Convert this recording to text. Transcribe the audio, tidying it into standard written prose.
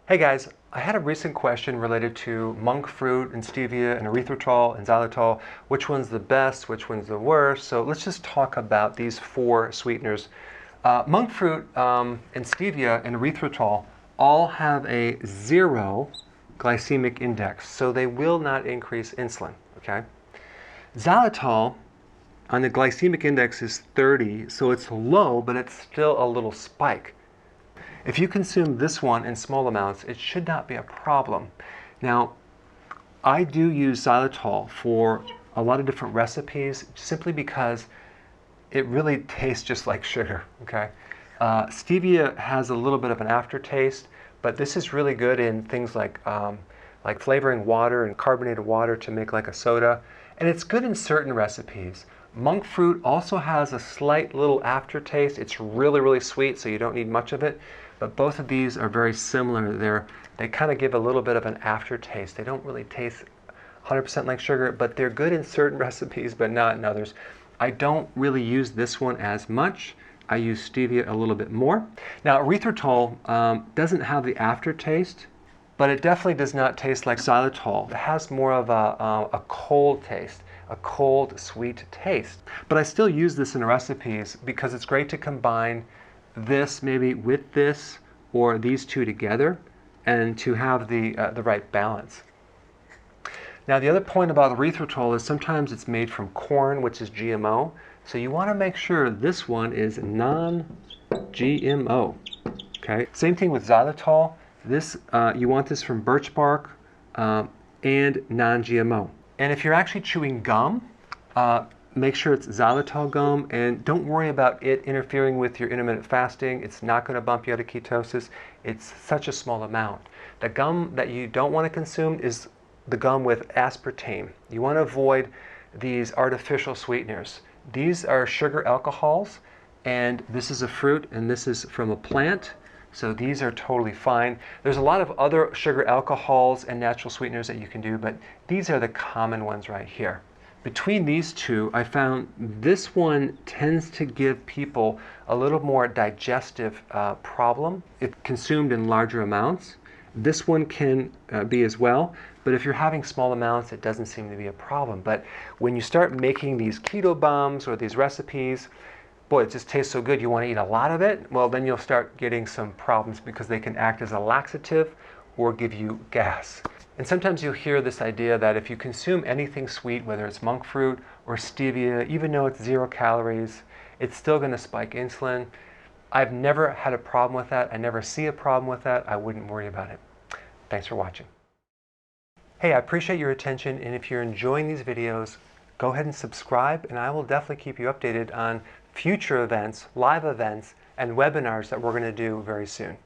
Hey guys, I had a recent question related to monk fruit and stevia and erythritol and xylitol. Which one's the best? Which one's the worst? So let's just talk about these four sweeteners. Monk fruit and stevia and erythritol all have a 0 glycemic index, so they will not increase insulin. Okay. Xylitol on the glycemic index is 30, so it's low, but it's still a little spike. If you consume this one in small amounts, it should not be a problem. Now, I do use xylitol for a lot of different recipes simply because it really tastes just like sugar, okay? Stevia has a little bit of an aftertaste, but this is really good in things like flavoring water and carbonated water to make like a soda. And it's good in certain recipes. Monk fruit also has a slight little aftertaste. It's really, really sweet, so you don't need much of it. But both of these are very similar. They kind of give a little bit of an aftertaste. They don't really taste 100% like sugar, but they're good in certain recipes, but not in others. I don't really use this one as much. I use stevia a little bit more. Now, erythritol doesn't have the aftertaste, but it definitely does not taste like xylitol. It has more of a cold taste, a cold, sweet taste. But I still use this in recipes because it's great to combine this maybe with this or these two together and to have the right balance. Now, the other point about erythritol is sometimes it's made from corn, which is GMO. So you want to make sure this one is non-GMO. Okay. Same thing with xylitol. This you want this from birch bark and non-GMO. And if you're actually chewing gum, make sure it's xylitol gum, and don't worry about it interfering with your intermittent fasting. It's not going to bump you out of ketosis. It's such a small amount. The gum that you don't want to consume is the gum with aspartame. You want to avoid these artificial sweeteners. These are sugar alcohols, and this is a fruit, and this is from a plant. So these are totally fine. There's a lot of other sugar alcohols and natural sweeteners that you can do, but these are the common ones right here. Between these two, I found this one tends to give people a little more digestive problem if consumed in larger amounts. This one can be as well, but if you're having small amounts, it doesn't seem to be a problem. But when you start making these keto bombs or these recipes, boy, it just tastes so good, you want to eat a lot of it, well, then you'll start getting some problems because they can act as a laxative or give you gas. And sometimes you'll hear this idea that if you consume anything sweet, whether it's monk fruit or stevia, even though it's 0 calories, it's still going to spike insulin. I've never had a problem with that. I never see a problem with that. I wouldn't worry about it. Thanks for watching. Hey, I appreciate your attention, and if you're enjoying these videos, go ahead and subscribe, and I will definitely keep you updated on future events, live events, and webinars that we're going to do very soon.